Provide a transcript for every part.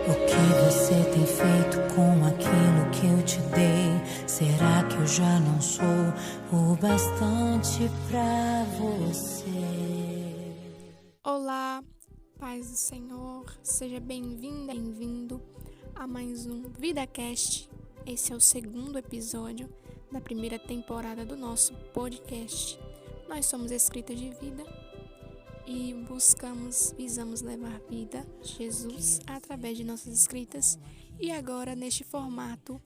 O que você tem feito com aquilo que eu te dei? Será que eu já não sou o bastante pra você? Olá, paz do Senhor, seja bem-vinda, bem-vindo a mais um VidaCast. Esse é o segundo episódio da primeira temporada do nosso podcast. Nós somos Escritas de Vida e visamos levar vida a Jesus através de nossas escritas e agora neste formato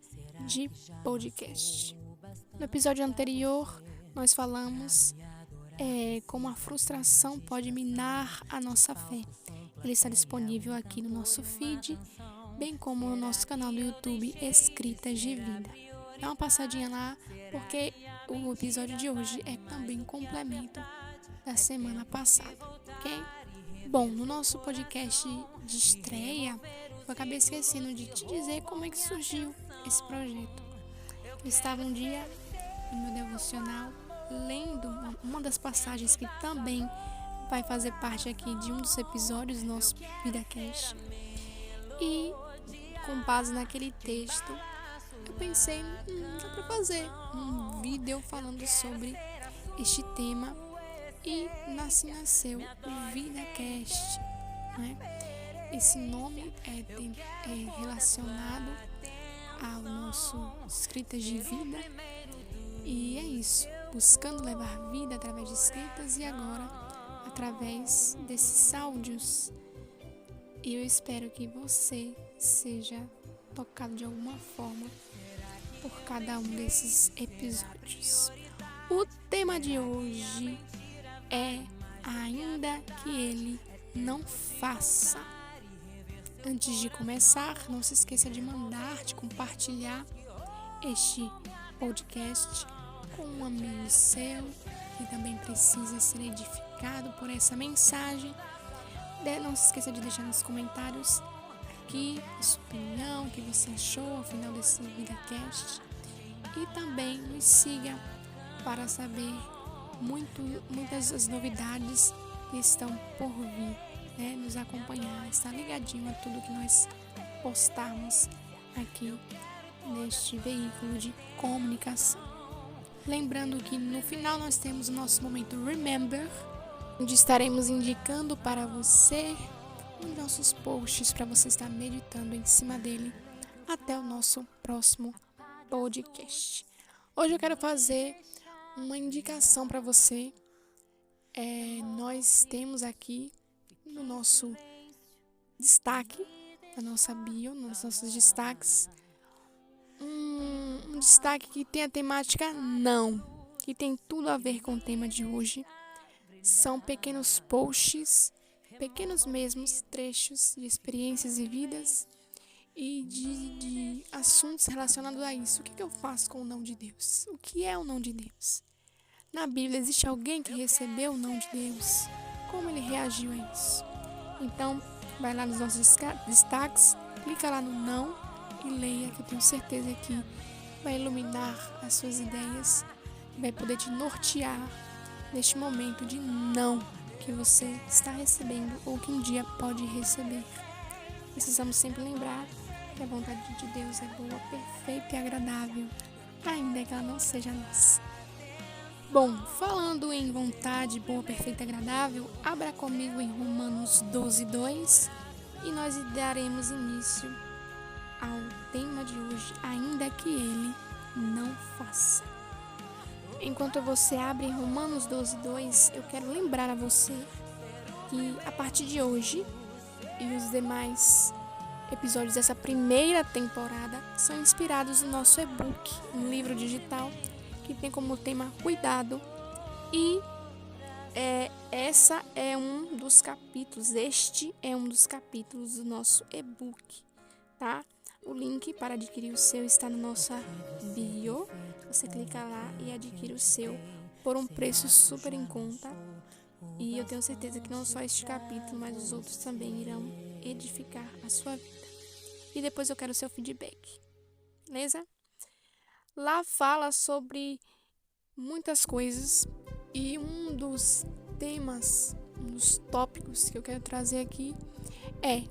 de podcast. No episódio anterior, nós falamos como a frustração pode minar a nossa fé. Ele está disponível aqui no nosso feed, bem como no nosso canal do YouTube Escritas de Vida. Dá uma passadinha lá, porque o episódio de hoje é também um complemento da semana passada, ok? Bom, no nosso podcast de estreia, eu acabei esquecendo de te dizer como é que surgiu esse projeto. Eu estava um dia no meu devocional lendo uma das passagens que também vai fazer parte aqui de um dos episódios do nosso VidaCast. E com base naquele texto, eu pensei, dá para fazer um vídeo falando sobre este tema e nasceu o VidaCast, né? Esse nome é relacionado ao nosso Escritas de Vida e é isso, buscando levar vida através de escritas e agora através desses áudios. E eu espero que você seja tocado de alguma forma por cada um desses episódios. O tema de hoje é ainda que ele não faça. Antes de começar, não se esqueça de mandar, de compartilhar este podcast com um amigo seu que também precisa ser edificado por essa mensagem. Não se esqueça de deixar nos comentários aqui a sua opinião, o que você achou ao final desse VidaCast. E também nos siga para saber muitas das novidades que estão por vir, né? Nos acompanhar, estar ligadinho a tudo que nós postarmos aqui neste veículo de comunicação. Lembrando que no final nós temos o nosso momento Remember, onde estaremos indicando para você os nossos posts para você estar meditando em cima dele até o nosso próximo podcast. Hoje eu quero fazer uma indicação para você. Nós temos aqui no nosso destaque, na nossa bio, nos nossos destaques, um destaque que tem a temática não, que tem tudo a ver com o tema de hoje. São pequenos posts, pequenos mesmos trechos de experiências e vidas e de assuntos relacionados a isso. O que eu faço com o não de Deus? O que é o não de Deus? Na Bíblia existe alguém que recebeu o não de Deus? Como ele reagiu a isso? Então, vai lá nos nossos destaques, clica lá no não e leia, que eu tenho certeza que vai iluminar as suas ideias, vai poder te nortear neste momento de não que você está recebendo ou que um dia pode receber. Precisamos sempre lembrar que a vontade de Deus é boa, perfeita e agradável, ainda que ela não seja nossa. Bom, falando em vontade boa, perfeita e agradável, abra comigo em Romanos 12:2 e nós daremos início ao tema de hoje, ainda que ele não faça. Enquanto você abre em Romanos 12:2, eu quero lembrar a você que a partir de hoje e os demais episódios dessa primeira temporada são inspirados no nosso e-book, um livro digital que tem como tema cuidado e este é um dos capítulos do nosso e-book, tá? O link para adquirir o seu está na nossa bio. Você clica lá e adquire o seu por um preço super em conta. E eu tenho certeza que não só este capítulo, mas os outros também irão edificar a sua vida. E depois eu quero o seu feedback, beleza? Lá fala sobre muitas coisas e um dos temas, um dos tópicos que eu quero trazer aqui é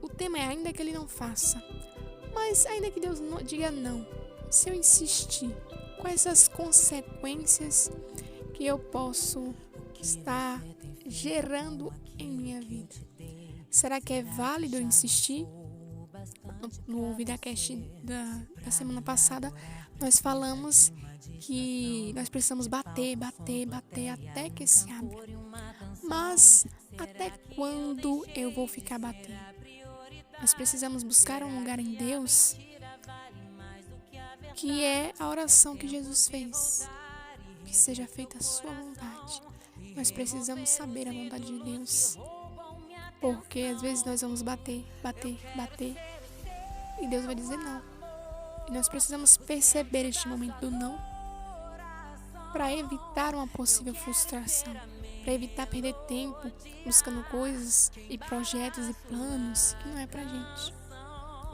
o tema é ainda que ele não faça. Mas ainda que Deus não, diga não, se eu insistir, quais as consequências que eu posso estar gerando em minha vida? Será que é válido eu insistir? No VidaCast da semana passada, nós falamos que nós precisamos bater até que se abra. Mas até quando eu vou ficar batendo? Nós precisamos buscar um lugar em Deus, que é a oração que Jesus fez. Que seja feita a sua vontade. Nós precisamos saber a vontade de Deus. Porque às vezes nós vamos bater. E Deus vai dizer não. E nós precisamos perceber este momento do não para evitar uma possível frustração. Para evitar perder tempo buscando coisas e projetos e planos que não é pra gente.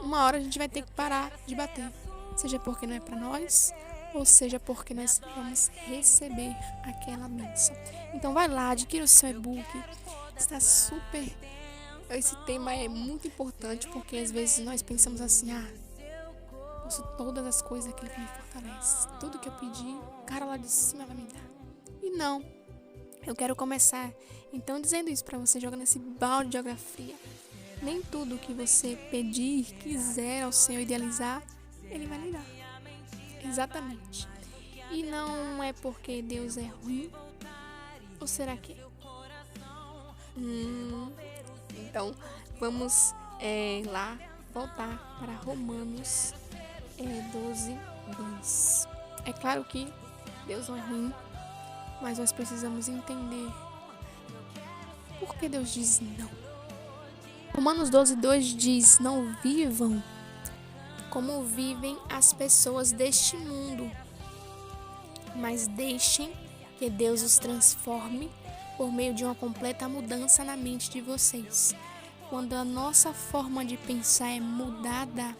Uma hora a gente vai ter que parar de bater. Seja porque não é pra nós, ou seja porque nós vamos receber aquela bênção. Então vai lá, adquira o seu e-book. Está super... Esse tema é muito importante porque às vezes nós pensamos assim, posso todas as coisas que Ele me fortalece. Tudo que eu pedir, o cara lá de cima vai me dar. E não. Eu quero começar, então, dizendo isso para você, jogando esse balde de geografia. Nem tudo que você pedir, quiser ao Senhor idealizar, Ele vai lhe dar. Exatamente. E não é porque Deus é ruim, ou será que é? Então, vamos lá voltar para Romanos 12:2. É claro que Deus não é ruim, mas nós precisamos entender por que Deus diz não. Romanos 12:2 diz: não vivam como vivem as pessoas deste mundo, mas deixem que Deus os transforme por meio de uma completa mudança na mente de vocês. Quando a nossa forma de pensar é mudada,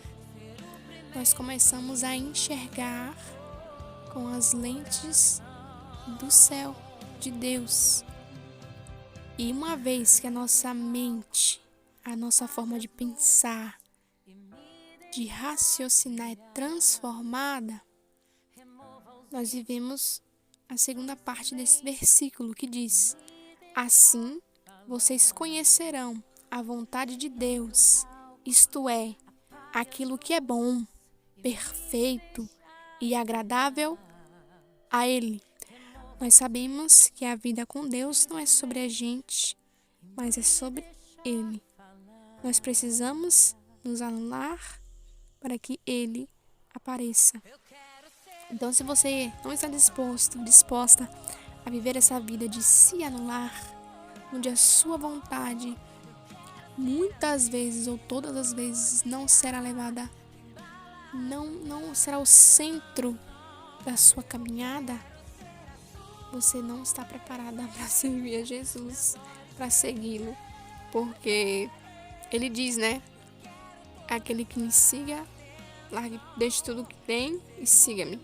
nós começamos a enxergar com as lentes do céu, de Deus. E uma vez que a nossa mente, a nossa forma de pensar, de raciocinar é transformada, nós vivemos a segunda parte desse versículo que diz: assim vocês conhecerão a vontade de Deus, isto é, aquilo que é bom, perfeito e agradável a Ele. Nós sabemos que a vida com Deus não é sobre a gente, mas é sobre Ele. Nós precisamos nos anular para que Ele apareça. Então, se você não está disposta a viver essa vida de se anular, onde a sua vontade, muitas vezes ou todas as vezes, não será levada, não será o centro da sua caminhada, você não está preparada para servir a Jesus, para segui-lo, porque Ele diz, né? Aquele que me siga, largue, deixe tudo que tem e siga-me.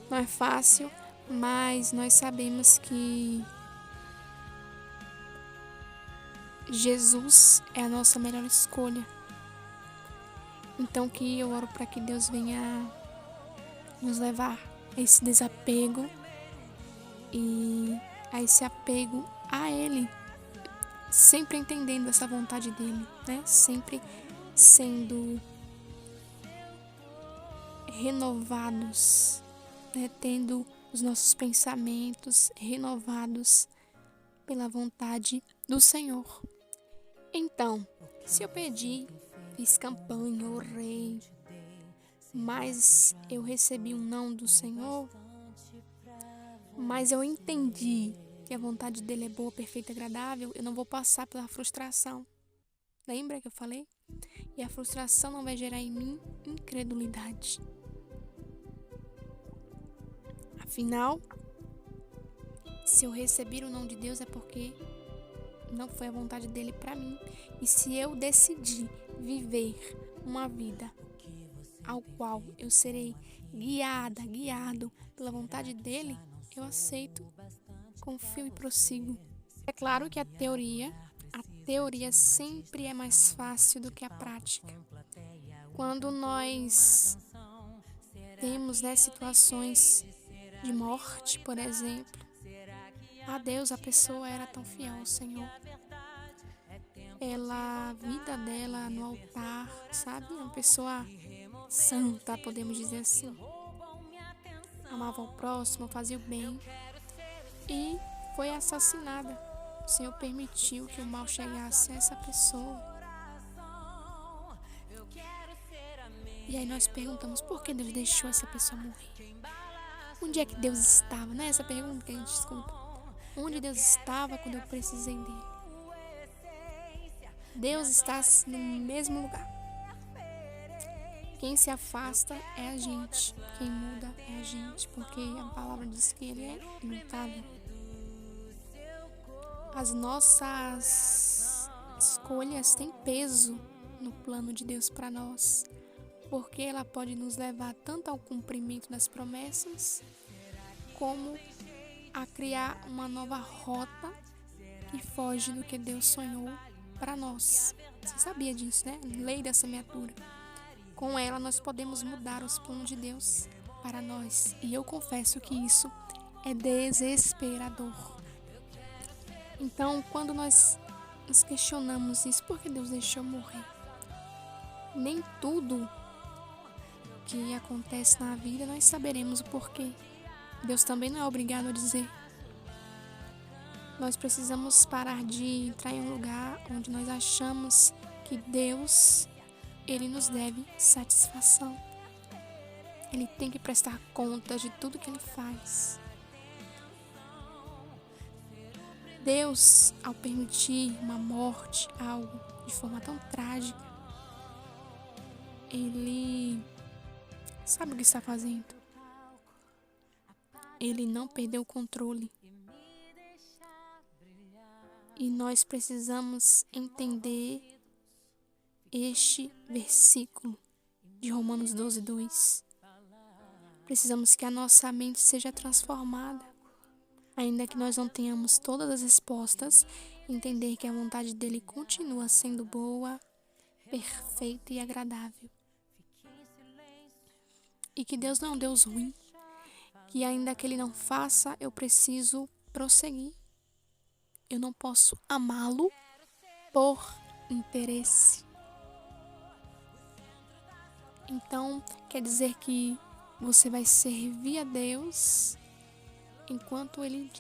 Não é fácil, mas nós sabemos que Jesus é a nossa melhor escolha. Então que eu oro para que Deus venha nos levar a esse desapego e a esse apego a Ele, sempre entendendo essa vontade dEle, né? Sempre sendo renovados, né? Tendo os nossos pensamentos renovados pela vontade do Senhor. Então, se eu pedi, fiz campanha, orei, mas eu recebi um não do Senhor, mas eu entendi que a vontade dele é boa, perfeita e agradável, eu não vou passar pela frustração. Lembra que eu falei? E a frustração não vai gerar em mim incredulidade. Afinal, se eu receber o não de Deus é porque não foi a vontade dele para mim. E se eu decidir viver uma vida ao qual eu serei guiado pela vontade dele, eu aceito, confio e prossigo. É claro que a teoria sempre é mais fácil do que a prática. Quando nós temos, situações de morte, por exemplo, a Deus, a pessoa era tão fiel ao Senhor. A vida dela no altar, sabe? Uma pessoa santa, podemos dizer assim. Amava o próximo, fazia o bem e foi assassinada. O Senhor permitiu que o mal chegasse a essa pessoa. E aí nós perguntamos, por que Deus deixou essa pessoa morrer? Onde é que Deus estava? Não é essa pergunta que a gente escuta. Onde Deus estava quando eu precisei dele? Deus está no mesmo lugar. Quem se afasta é a gente. Quem muda é a gente. Porque a palavra diz que ele é imutável. As nossas escolhas têm peso no plano de Deus para nós. Porque ela pode nos levar tanto ao cumprimento das promessas, como a criar uma nova rota que foge do que Deus sonhou para nós. Você sabia disso, né? Lei da semeadura. Com ela nós podemos mudar os planos de Deus para nós. E eu confesso que isso é desesperador. Então, quando nós nos questionamos isso, por que Deus deixou morrer? Nem tudo que acontece na vida nós saberemos o porquê. Deus também não é obrigado a dizer. Nós precisamos parar de entrar em um lugar onde nós achamos que Deus, Ele nos deve satisfação. Ele tem que prestar conta de tudo que Ele faz. Deus, ao permitir uma morte, algo de forma tão trágica, Ele sabe o que está fazendo. Ele não perdeu o controle. E nós precisamos entender este versículo de Romanos 12:2. Precisamos que a nossa mente seja transformada. Ainda que nós não tenhamos todas as respostas, entender que a vontade dele continua sendo boa, perfeita e agradável. E que Deus não é um Deus ruim. Que ainda que Ele não faça, eu preciso prosseguir. Eu não posso amá-lo por interesse. Então, quer dizer que você vai servir a Deus enquanto Ele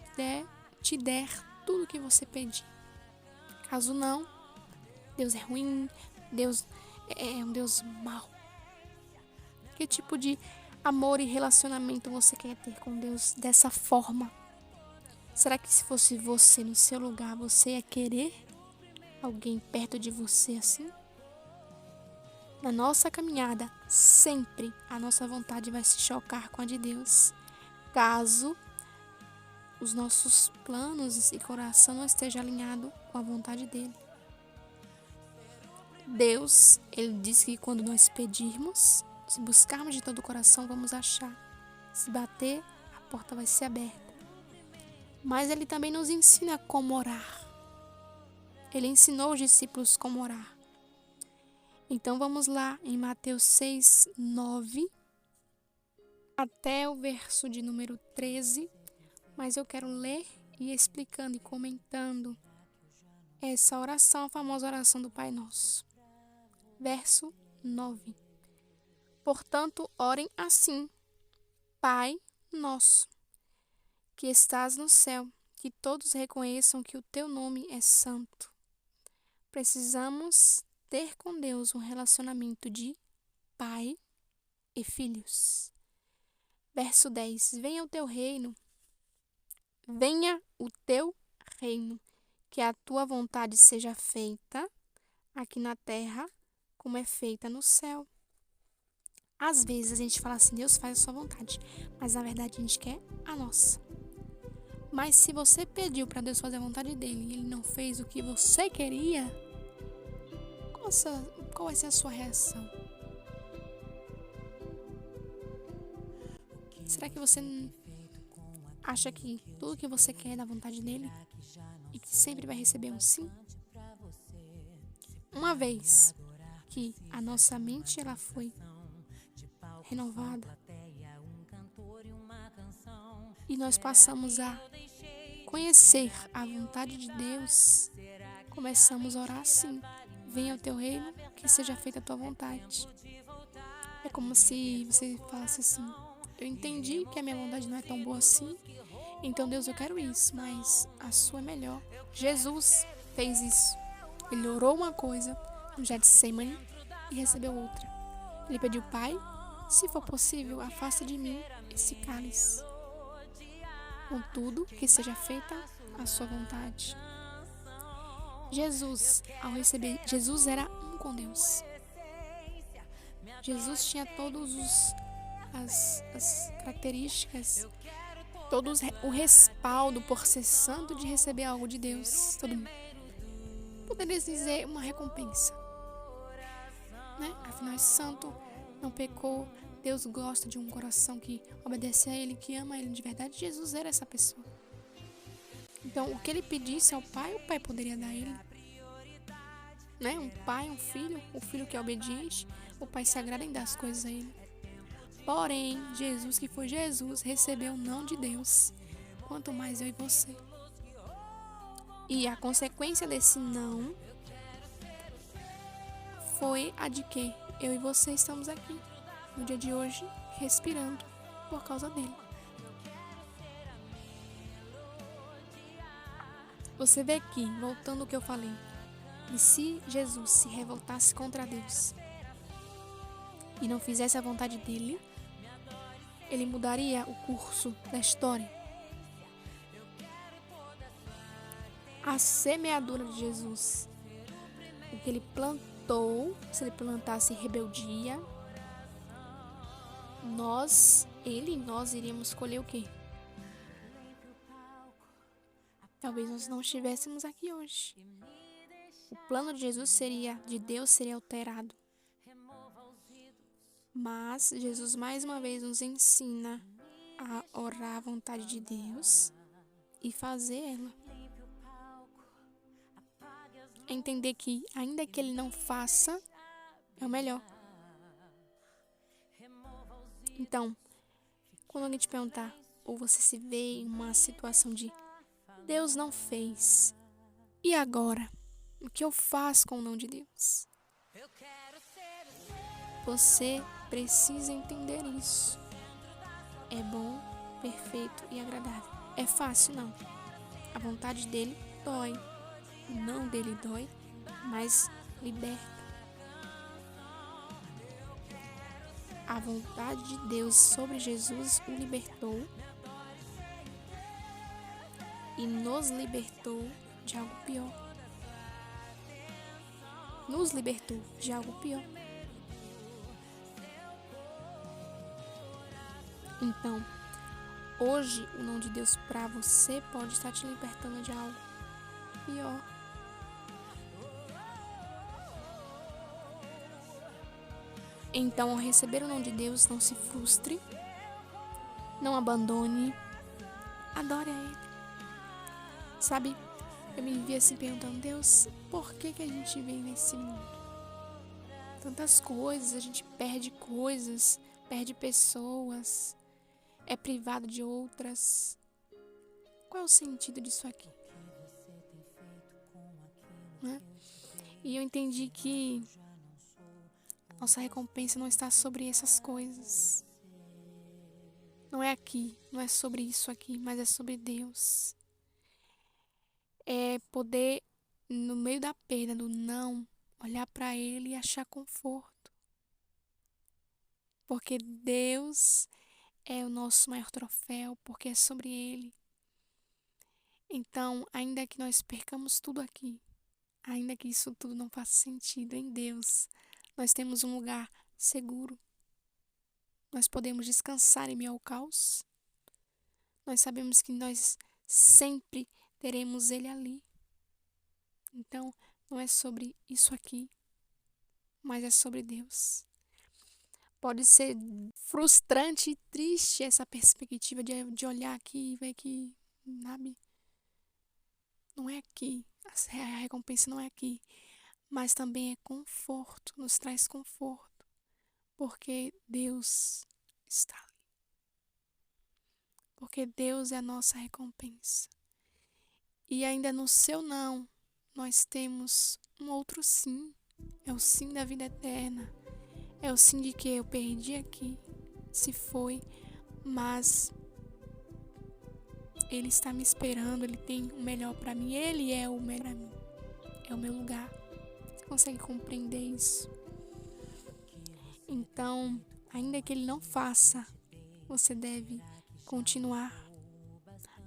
te der tudo o que você pedir. Caso não, Deus é ruim, Deus é um Deus mau. Que tipo de amor e relacionamento você quer ter com Deus dessa forma? Será que se fosse você no seu lugar, você ia querer alguém perto de você assim? Na nossa caminhada, sempre a nossa vontade vai se chocar com a de Deus, caso os nossos planos e coração não esteja alinhado com a vontade dele. Deus, Ele diz que quando nós pedirmos, se buscarmos de todo o coração, vamos achar. Se bater, a porta vai ser aberta. Mas Ele também nos ensina como orar. Ele ensinou os discípulos como orar. Então vamos lá em Mateus 6:9 até o verso de número 13. Mas eu quero ler e explicando e comentando essa oração, a famosa oração do Pai Nosso. Verso 9. Portanto, orem assim: Pai Nosso, que estás no céu, que todos reconheçam que o teu nome é santo. Precisamos ter com Deus um relacionamento de pai e filhos. Verso 10. Venha o teu reino, que a tua vontade seja feita aqui na terra, como é feita no céu. Às vezes a gente fala assim, Deus faz a sua vontade, mas na verdade a gente quer a nossa. Mas se você pediu para Deus fazer a vontade dele e ele não fez o que você queria, qual vai ser a sua reação? Será que você acha que tudo que você quer é da vontade dele? E que sempre vai receber um sim? uma vez que a nossa mente ela foi renovada e nós passamos a conhecer a vontade de Deus, começamos a orar assim: venha o teu reino, que seja feita a tua vontade. É como se você falasse assim: eu entendi que a minha vontade não é tão boa assim, então Deus, eu quero isso, mas a sua é melhor. Jesus fez isso. Ele orou uma coisa no Getsemane e recebeu outra. Ele pediu: Pai, se for possível, afasta de mim esse cálice. Contudo, que seja feita a sua vontade. Jesus, ao receber, Jesus era um com Deus. Jesus tinha todos as características, todo o respaldo por ser santo de receber algo de Deus. Poderia dizer uma recompensa, né? Afinal é santo, não pecou. Deus gosta de um coração que obedece a Ele, que ama Ele de verdade. Jesus era essa pessoa. Então, o que Ele pedisse ao Pai, o Pai poderia dar a Ele. Né? Um pai, um filho, o filho que é obediente, o Pai se agrada em dar as coisas a Ele. Porém, Jesus, que foi Jesus, recebeu o não de Deus, quanto mais eu e você. E a consequência desse não foi a de que eu e você estamos aqui, no dia de hoje, respirando por causa dele. Você vê aqui, voltando ao que eu falei, e se Jesus se revoltasse contra Deus e não fizesse a vontade dele, ele mudaria o curso da história. A semeadura de Jesus, o que ele plantou, se ele plantasse rebeldia, nós iríamos colher o quê? Talvez nós não estivéssemos aqui hoje. O plano de Deus seria alterado. Mas Jesus mais uma vez nos ensina a orar a vontade de Deus e fazer ela. Entender que, ainda que Ele não faça, é o melhor. Então, quando alguém te perguntar, ou você se vê em uma situação de Deus não fez, e agora? O que eu faço com o não de Deus? Você precisa entender isso. É bom, perfeito e agradável. É fácil, não. A vontade dele dói. O não dele dói, mas liberta. A vontade de Deus sobre Jesus o libertou e nos libertou de algo pior. Nos libertou de algo pior. Então, hoje o não de Deus para você pode estar te libertando de algo pior. Então, ao receber o não de Deus, não se frustre, não abandone, adore a Ele. Sabe, eu me vi assim perguntando: Deus, por que a gente vem nesse mundo? Tantas coisas, a gente perde coisas, perde pessoas, é privado de outras. Qual é o sentido disso aqui? Né? E eu entendi que nossa recompensa não está sobre essas coisas. Não é aqui, não é sobre isso aqui, mas é sobre Deus. É poder, no meio da perda, do não, olhar para Ele e achar conforto. Porque Deus é o nosso maior troféu, porque é sobre Ele. Então, ainda que nós percamos tudo aqui, ainda que isso tudo não faça sentido, em Deus, nós temos um lugar seguro. Nós podemos descansar em meio ao caos. Nós sabemos que nós sempre teremos Ele ali. Então, não é sobre isso aqui, mas é sobre Deus. Pode ser frustrante e triste essa perspectiva de olhar aqui e ver que, sabe, não é aqui. A recompensa não é aqui. mas também é conforto, nos traz conforto, porque Deus está ali. Porque Deus é a nossa recompensa. E ainda no seu não, nós temos um outro sim. É o sim da vida eterna. É o sim de que eu perdi aqui, se foi, mas Ele está me esperando, Ele tem o melhor para mim, Ele é o melhor para mim, é o meu lugar. Você consegue compreender isso? Então, ainda que Ele não faça, você deve continuar.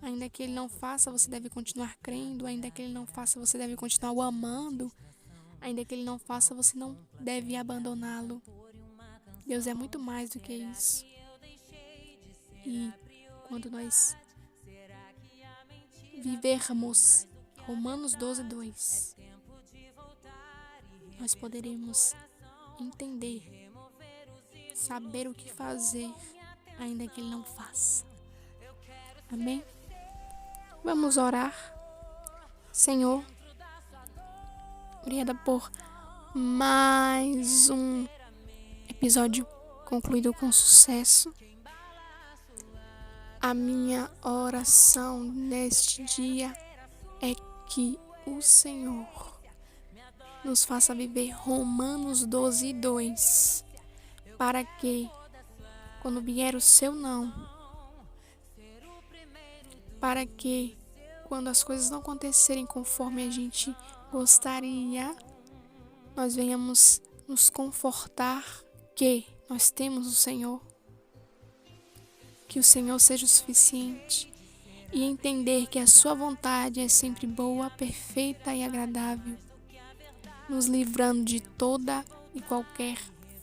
Ainda que Ele não faça, você deve continuar crendo. Ainda que Ele não faça, você deve continuar o amando. Ainda que Ele não faça, você não deve abandoná-lo. Deus é muito mais do que isso. E quando nós vivermos Romanos 12:2, nós poderemos entender, saber o que fazer, ainda que Ele não faça. Amém? Vamos orar. Senhor, obrigada por mais um episódio concluído com sucesso. A minha oração neste dia é que o Senhor nos faça viver Romanos 12:2, para que, quando vier o seu não, para que, quando as coisas não acontecerem conforme a gente gostaria, nós venhamos nos confortar que nós temos o Senhor, que o Senhor seja o suficiente, e entender que a sua vontade é sempre boa, perfeita e agradável, nos livrando de toda e qualquer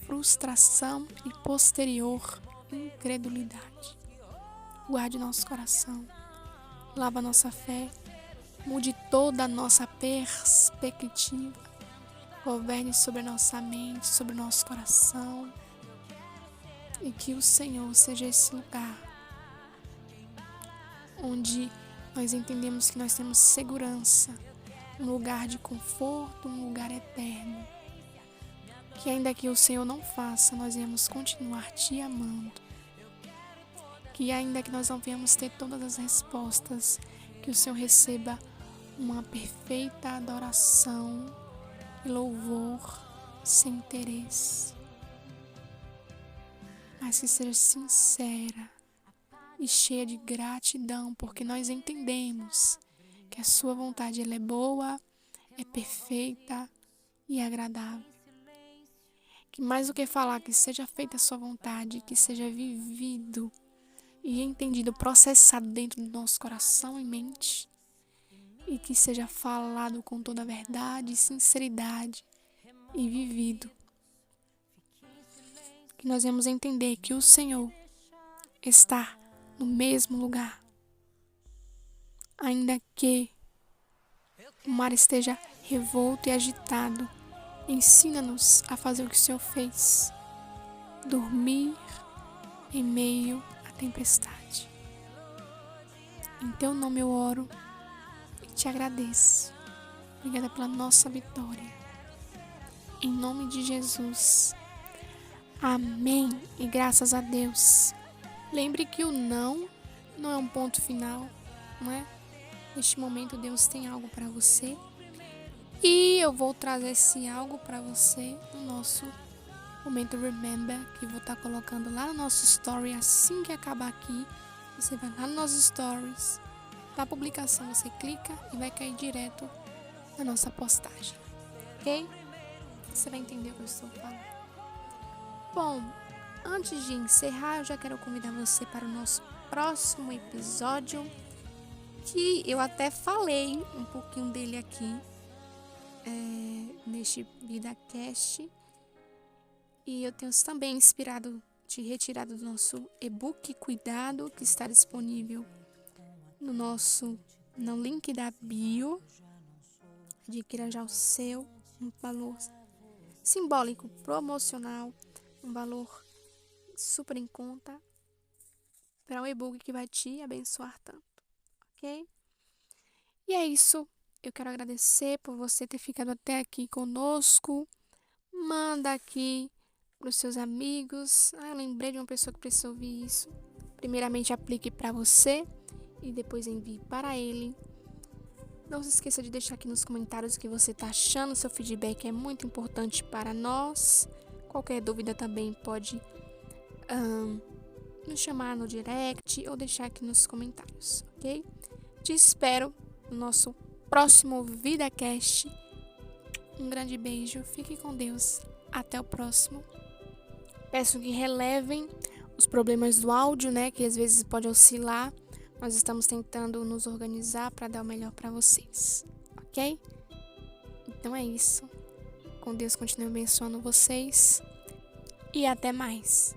frustração e posterior incredulidade. Guarde nosso coração, lava nossa fé, mude toda a nossa perspectiva, governe sobre a nossa mente, sobre o nosso coração, e que o Senhor seja esse lugar onde nós entendemos que nós temos segurança, um lugar de conforto, um lugar eterno. Que ainda que o Senhor não faça, nós iremos continuar te amando. Que ainda que nós não venhamos ter todas as respostas, que o Senhor receba uma perfeita adoração e louvor sem interesse, mas que seja sincera e cheia de gratidão, porque nós entendemos que a sua vontade ela é boa, é perfeita e agradável. Que mais do que falar, que seja feita a sua vontade, que seja vivido e entendido, processado dentro do nosso coração e mente, e que seja falado com toda a verdade e sinceridade e vivido. Que nós vamos entender que o Senhor está no mesmo lugar, ainda que o mar esteja revolto e agitado. Ensina-nos a fazer o que o Senhor fez, dormir em meio à tempestade. Em teu nome eu oro e te agradeço. Obrigada pela nossa vitória. Em nome de Jesus. Amém. E graças a Deus. Lembre que o não é um ponto final, não é? Neste momento Deus tem algo para você. E eu vou trazer esse algo para você no nosso momento Remember, que vou estar colocando lá no nosso story assim que acabar aqui. Você vai lá nos nossos stories, da publicação você clica e vai cair direto na nossa postagem, ok? Você vai entender o que eu estou falando. Bom, antes de encerrar, eu já quero convidar você para o nosso próximo episódio, que eu até falei um pouquinho dele aqui, neste VidaCast, e eu tenho também retirado do nosso e-book Cuidado, que está disponível no link da bio. Adquira já o seu, um valor simbólico, promocional, um valor super em conta para um e-book que vai te abençoar tanto, ok? E é isso. Eu quero agradecer por você ter ficado até aqui conosco. Manda aqui para os seus amigos. Eu lembrei de uma pessoa que precisa ouvir isso. Primeiramente, aplique para você e depois envie para ele. Não se esqueça de deixar aqui nos comentários o que você está achando. Seu feedback é muito importante para nós. Qualquer dúvida também pode nos chamar no direct ou deixar aqui nos comentários, ok? Te espero no nosso próximo VidaCast. Um grande beijo, fique com Deus. Até o próximo. Peço que relevem os problemas do áudio, que às vezes pode oscilar. Nós estamos tentando nos organizar para dar o melhor para vocês, ok? Então é isso. Com Deus, continue abençoando vocês e até mais.